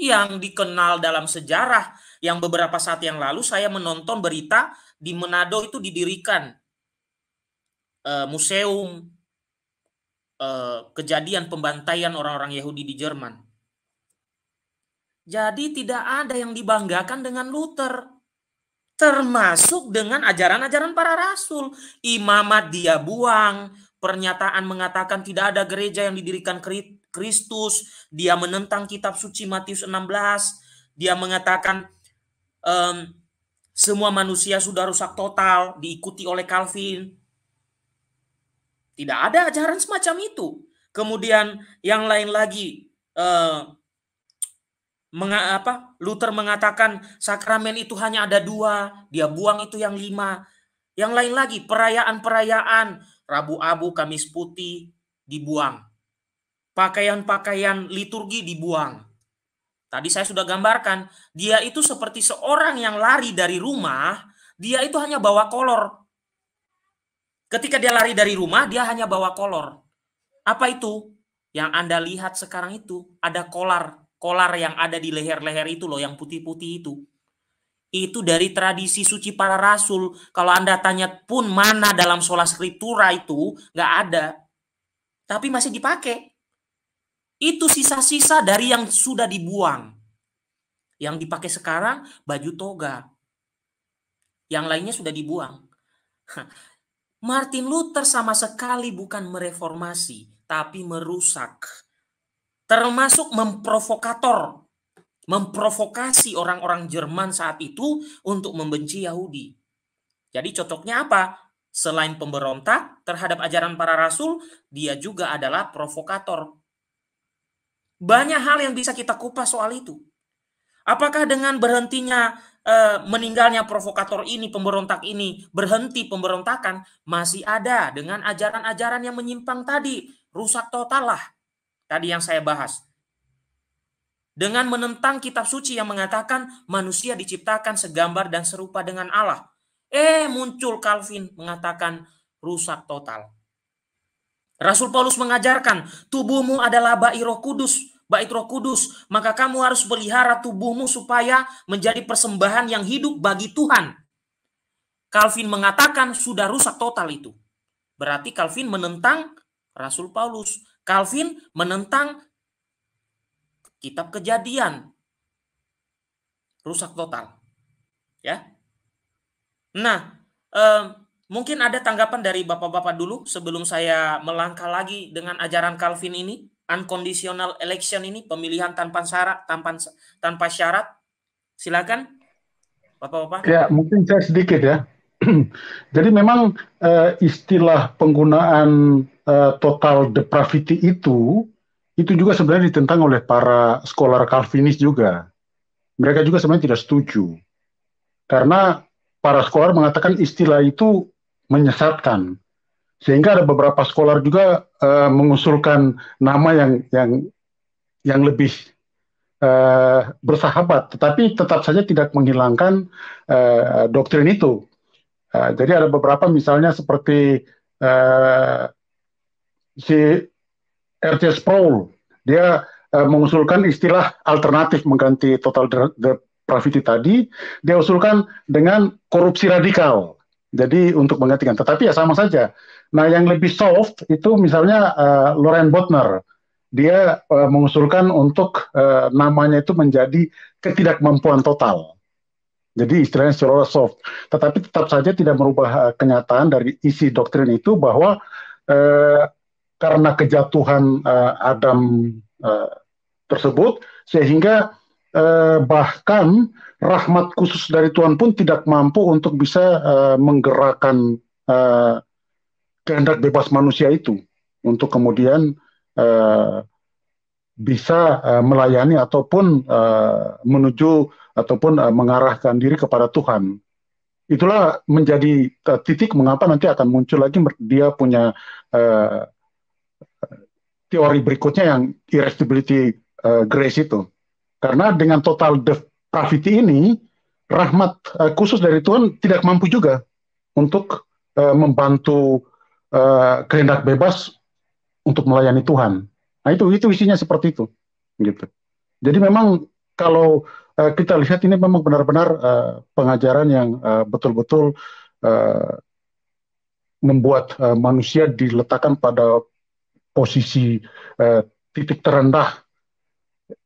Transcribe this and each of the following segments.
yang dikenal dalam sejarah. Yang beberapa saat yang lalu saya menonton berita di Manado itu didirikan museum kejadian pembantaian orang-orang Yahudi di Jerman. Jadi tidak ada yang dibanggakan dengan Luther, termasuk dengan ajaran-ajaran para rasul. Imamat dia buang, pernyataan mengatakan tidak ada gereja yang didirikan Kristus, dia menentang kitab suci Matius 16, dia mengatakan semua manusia sudah rusak total, diikuti oleh Calvin. Tidak ada ajaran semacam itu. Kemudian yang lain lagi, Luther mengatakan sakramen itu hanya ada 2, dia buang itu yang 5. Yang lain lagi, perayaan-perayaan, Rabu Abu, Kamis Putih, dibuang. Pakaian-pakaian liturgi dibuang. Tadi saya sudah gambarkan, dia itu seperti seorang yang lari dari rumah, dia itu hanya bawa kolor. Ketika dia lari dari rumah, dia hanya bawa kolor. Apa itu? Yang Anda lihat sekarang itu, ada kolar yang ada di leher-leher itu loh, yang putih-putih itu. Itu dari tradisi suci para rasul. Kalau Anda tanya pun mana dalam sola scriptura itu, nggak ada. Tapi masih dipakai. Itu sisa-sisa dari yang sudah dibuang. Yang dipakai sekarang baju toga. Yang lainnya sudah dibuang. Martin Luther sama sekali bukan mereformasi, tapi merusak. Termasuk memprovokasi orang-orang Jerman saat itu untuk membenci Yahudi. Jadi cocoknya apa? Selain pemberontak terhadap ajaran para rasul, dia juga adalah provokator. Banyak hal yang bisa kita kupas soal itu. Apakah dengan berhentinya meninggalnya provokator ini, pemberontak ini, berhenti pemberontakan? Masih ada dengan ajaran-ajaran yang menyimpang tadi. Rusak total lah. Tadi yang saya bahas. Dengan menentang kitab suci yang mengatakan manusia diciptakan segambar dan serupa dengan Allah. Muncul Calvin mengatakan rusak total. Rasul Paulus mengajarkan tubuhmu adalah bait Roh Kudus, maka kamu harus pelihara tubuhmu supaya menjadi persembahan yang hidup bagi Tuhan. Calvin mengatakan sudah rusak total itu. Berarti Calvin menentang Rasul Paulus. Calvin menentang kitab Kejadian. Rusak total. Ya. Nah, mungkin ada tanggapan dari Bapak-bapak dulu sebelum saya melangkah lagi dengan ajaran Calvin ini, unconditional election ini, pemilihan tanpa syarat. Silakan, Bapak-bapak. Ya, mungkin saya sedikit ya. Jadi memang istilah penggunaan total depravity itu juga sebenarnya ditentang oleh para scholar Calvinis juga. Mereka juga sebenarnya tidak setuju. Karena para scholar mengatakan istilah itu menyesatkan. Sehingga ada beberapa scholar juga mengusulkan nama yang lebih bersahabat, tetapi tetap saja tidak menghilangkan doktrin itu. Jadi ada beberapa misalnya seperti si R.C. Sproul, dia mengusulkan istilah alternatif mengganti total depravity tadi, dia usulkan dengan korupsi radikal. Jadi untuk menggantikan, tetapi ya sama saja. Nah yang lebih soft itu misalnya Loren Bottner, dia mengusulkan untuk namanya itu menjadi ketidakmampuan total. Jadi istilahnya secara soft, tetapi tetap saja tidak merubah kenyataan dari isi doktrin itu bahwa karena kejatuhan Adam tersebut, sehingga bahkan rahmat khusus dari Tuhan pun tidak mampu untuk bisa menggerakkan kehendak bebas manusia itu untuk kemudian bisa melayani ataupun menuju ataupun mengarahkan diri kepada Tuhan. Itulah menjadi titik mengapa nanti akan muncul lagi dia punya teori berikutnya yang irresistibility grace itu. Karena dengan total depravity ini, rahmat khusus dari Tuhan tidak mampu juga untuk membantu kehendak bebas untuk melayani Tuhan. Nah itu isinya seperti itu, gitu. Jadi memang kalau kita lihat ini memang benar-benar pengajaran yang betul-betul membuat manusia diletakkan pada posisi titik terendah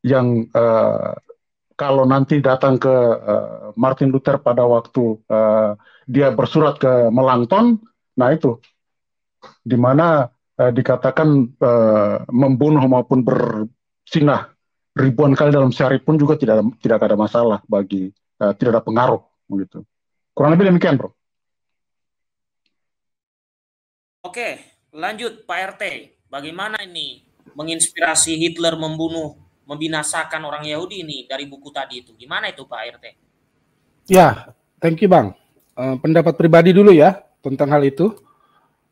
yang kalau nanti datang ke Martin Luther pada waktu dia bersurat ke Melanchthon, nah itu di mana dikatakan membunuh maupun bersinah ribuan kali dalam sehari pun juga tidak ada masalah bagi tidak ada pengaruh begitu. Kurang lebih demikian, Bro. Oke, lanjut Pak RT. Bagaimana ini menginspirasi Hitler membunuh, membinasakan orang Yahudi ini dari buku tadi itu? Gimana itu Pak RT? Ya, thank you Bang. Pendapat pribadi dulu ya tentang hal itu.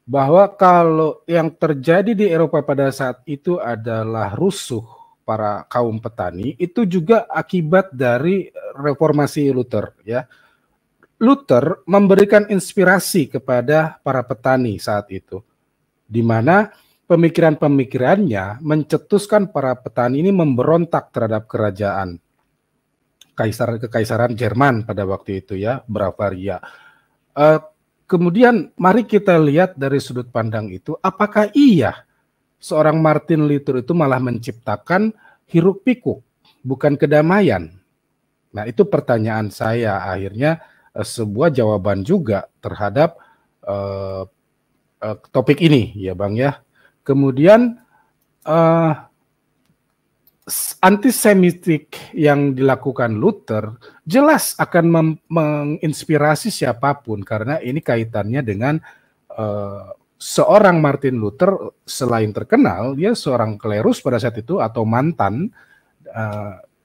Bahwa kalau yang terjadi di Eropa pada saat itu adalah rusuh para kaum petani, itu juga akibat dari reformasi Luther ya. Luther memberikan inspirasi kepada para petani saat itu, di mana pemikiran-pemikirannya mencetuskan para petani ini memberontak terhadap kerajaan kekaisaran Jerman pada waktu itu ya, Bavaria. Kemudian mari kita lihat dari sudut pandang itu, apakah iya seorang Martin Luther itu malah menciptakan hiruk pikuk, bukan kedamaian? Nah itu pertanyaan saya, akhirnya sebuah jawaban juga terhadap topik ini ya Bang ya. Kemudian antisemitik yang dilakukan Luther jelas akan menginspirasi siapapun, karena ini kaitannya dengan seorang Martin Luther selain terkenal, dia seorang klerus pada saat itu atau mantan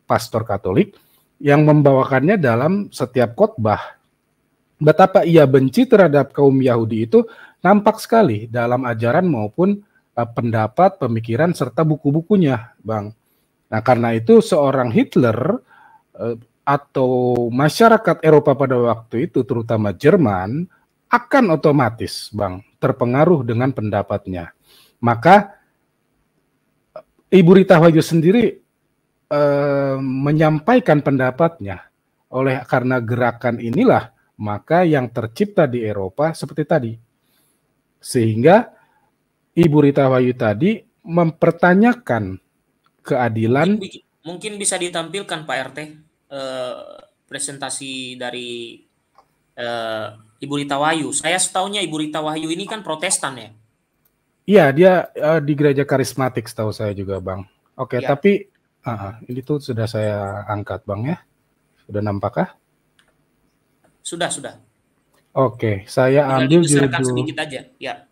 pastor Katolik yang membawakannya dalam setiap khotbah. Betapa ia benci terhadap kaum Yahudi itu nampak sekali dalam ajaran maupun pendapat, pemikiran, serta buku-bukunya, Bang. Nah, karena itu seorang Hitler atau masyarakat Eropa pada waktu itu, terutama Jerman, akan otomatis, Bang, terpengaruh dengan pendapatnya. Maka Ibu Rita Wahyu sendiri menyampaikan pendapatnya. Karena gerakan inilah, maka yang tercipta di Eropa seperti tadi. Sehingga Ibu Rita Wahyu tadi mempertanyakan keadilan. Mungkin bisa ditampilkan Pak RT presentasi dari Ibu Rita Wahyu. Saya setahunya Ibu Rita Wahyu ini kan Protestan ya? Iya, dia di gereja karismatik setahu saya juga Bang. Oke, ya. Tapi ini tuh sudah saya angkat Bang ya. Sudah nampakkah? Sudah. Oke, saya ambil judul sedikit aja. Ya.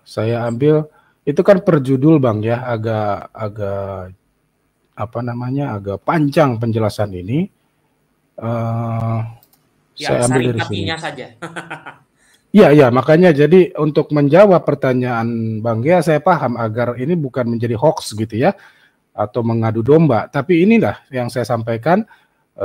Saya ambil itu kan per judul Bang ya, agak agak panjang penjelasan ini. Saya ambil dari sini saja. Iya, makanya jadi untuk menjawab pertanyaan Bang Gea, saya paham agar ini bukan menjadi hoax gitu ya, atau mengadu domba. Tapi inilah yang saya sampaikan,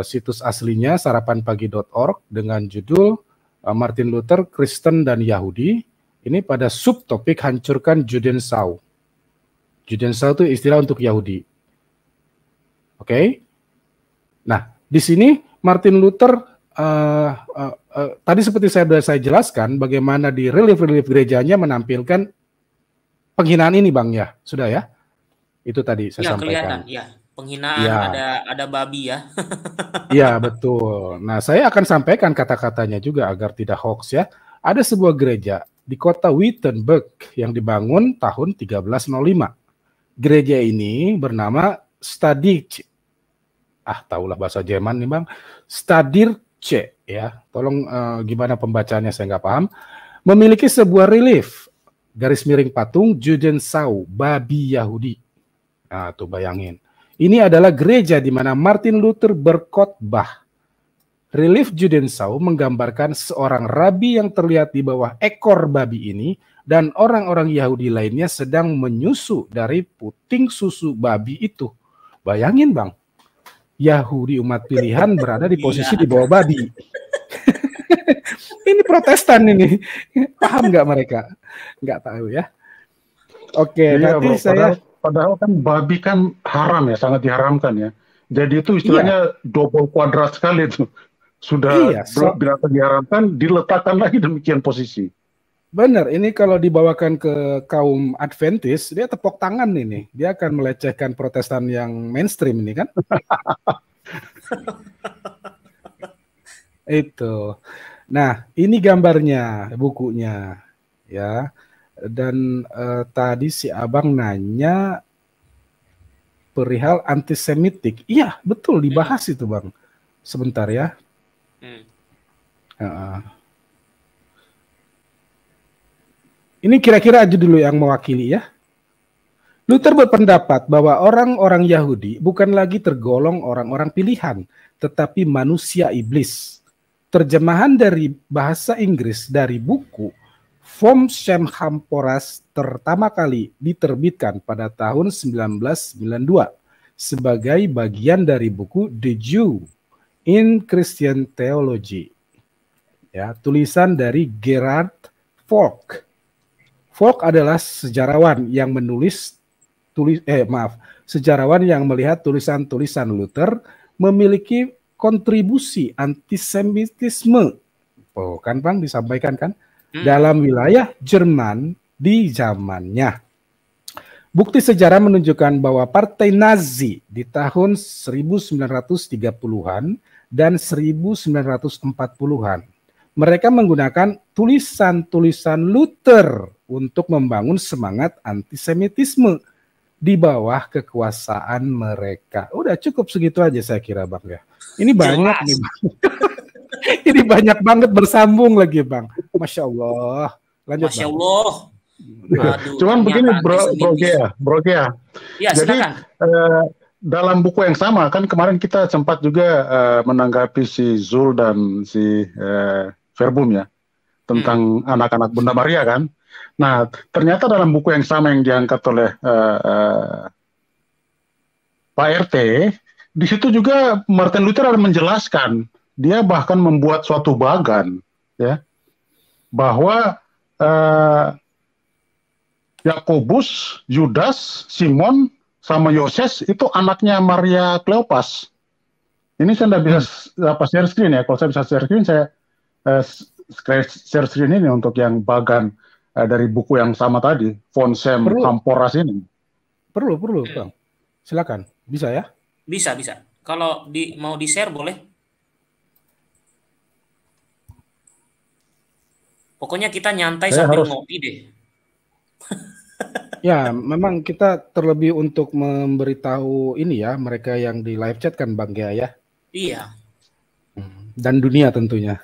situs aslinya sarapanpagi.org dengan judul Martin Luther, Kristen dan Yahudi. Ini pada subtopik hancurkan Judensau. Judensau itu istilah untuk Yahudi. Oke. Nah, di sini Martin Luther tadi seperti saya jelaskan bagaimana di relief gerejanya menampilkan penghinaan ini Bang ya. Sudah ya? Itu tadi saya sampaikan. Ya, penghinaan ada babi ya. Iya, betul. Nah, saya akan sampaikan kata-katanya juga agar tidak hoax ya. Ada sebuah gereja di kota Wittenberg yang dibangun tahun 1305. Gereja ini bernama Stadirce. Tahulah bahasa Jerman nih Bang. Stadirce ya. Tolong gimana pembacaannya saya nggak paham. Memiliki sebuah relief garis miring patung Judensau, babi Yahudi. Nah, tuh bayangin. Ini adalah gereja di mana Martin Luther berkhotbah. Relief Judensau menggambarkan seorang rabi yang terlihat di bawah ekor babi ini dan orang-orang Yahudi lainnya sedang menyusu dari puting susu babi itu. Bayangin Bang, Yahudi umat pilihan berada di posisi di bawah babi. Ini Protestan ini. Paham nggak mereka? Nggak tahu ya. Oke, nanti Padahal kan babi kan haram ya, sangat diharamkan ya. Jadi itu istilahnya double kuadrat sekali itu. Sudah Iya, binatang diharamkan, diletakkan lagi demikian posisi. benar, ini kalau dibawakan ke kaum Adventis, dia tepuk tangan ini. Dia akan melecehkan Protestan yang mainstream ini kan. Itu. Nah, ini gambarnya, bukunya. Ya. Dan tadi si Abang nanya perihal antisemitik. Iya, betul dibahas itu, Bang. Sebentar ya. Ini kira-kira aja dulu yang mewakili ya. Luther berpendapat bahwa orang-orang Yahudi bukan lagi tergolong orang-orang pilihan, tetapi manusia iblis. Terjemahan dari bahasa Inggris dari buku Vom Schamhamphoras pertama kali diterbitkan pada tahun 1992 sebagai bagian dari buku The Jew in Christian Theology. Ya, tulisan dari Gerhard Volk. Volk adalah sejarawan yang sejarawan yang melihat tulisan-tulisan Luther memiliki kontribusi antisemitisme. Oh, kan Bang disampaikan kan? Dalam wilayah Jerman di zamannya. Bukti sejarah menunjukkan bahwa Partai Nazi di tahun 1930-an dan 1940-an mereka menggunakan tulisan-tulisan Luther untuk membangun semangat antisemitisme di bawah kekuasaan mereka. Udah cukup segitu aja saya kira Bang ya. Ini banyak nih Bang. Ini banyak banget bersambung lagi Bang. Masya Allah. Lanjut Masya Bang. Allah. Aduh, cuman begini Bro Gea. Ya, jadi dalam buku yang sama kan kemarin kita sempat juga menanggapi si Zul dan si Verbum ya tentang anak-anak Bunda Maria kan. Nah ternyata dalam buku yang sama yang diangkat oleh Pak RT, di situ juga Martin Luther ada menjelaskan, dia bahkan membuat suatu bagan ya bahwa Yakobus, Yudas, Simon, sama Yoses itu anaknya Maria Kleopas. Ini saya tidak bisa share screen ya. Kalau saya bisa share screen, saya share screen ini untuk yang bagan dari buku yang sama tadi, Von Schamhamphoras ini. Perlu, Bang. Silakan. Bisa ya? Bisa. Kalau mau di-share boleh. Pokoknya kita nyantai sambil ngopi deh. Ya, memang kita terlebih untuk memberitahu ini ya, mereka yang di live chat kan Bang Gea ya. Iya. Dan dunia tentunya.